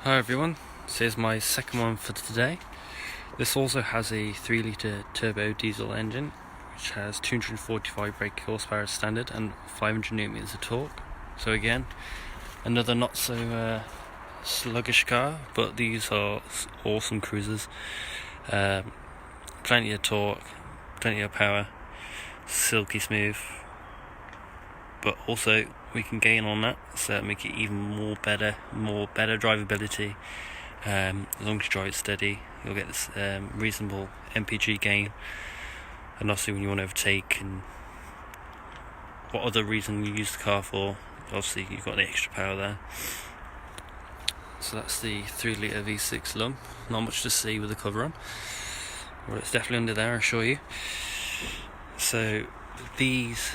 Hi everyone, this is my second one for today. This also has a 3-litre turbo diesel engine which has 245 brake horsepower as standard and 500 Nm of torque. So again, another not so sluggish car, but these are awesome cruisers. Plenty of torque, plenty of power, silky smooth, but also we can gain on that, so make it even more better drivability. As long as you drive it steady, you'll get this reasonable MPG gain, and also when you want to overtake and what other reason you use the car for, obviously you've got the extra power there. So that's the 3-litre V6 Lump. Not much to see with the cover on, well, it's definitely under there, I assure you. So these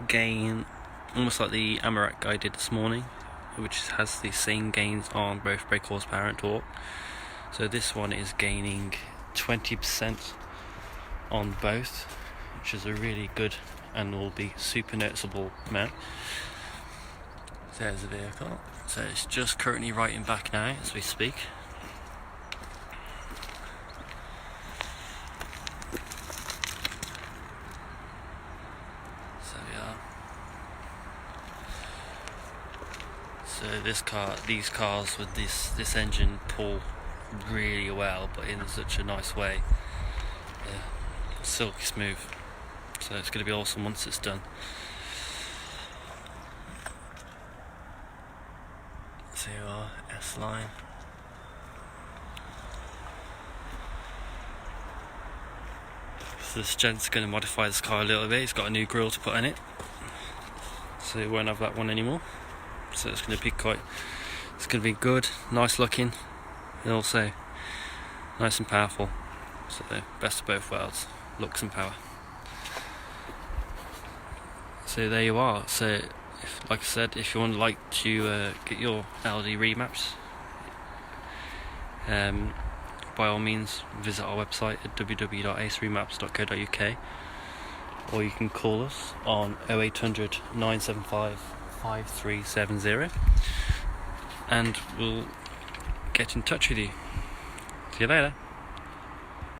gain almost like the Amarak guy did this morning, which has the same gains on both brake horsepower and torque. So this one is gaining 20% on both, which is a really good and will be super noticeable amount. There's the vehicle. So it's just currently writing back now as we speak. So we are. So these cars with this engine pull really well, but in such a nice way. Silky smooth. So it's going to be awesome once it's done. So you are S-line. So this gent's going to modify this car a little bit. He's got a new grille to put in it, so he won't have that one anymore. So it's going to be good, nice looking, and also nice and powerful. So best of both worlds, looks and power. So there you are. So like I said, if you would like to get your Audi Remaps, by all means visit our website at www.aceremaps.co.uk, or you can call us on 0800 975 5370 and we'll get in touch with you. See you later.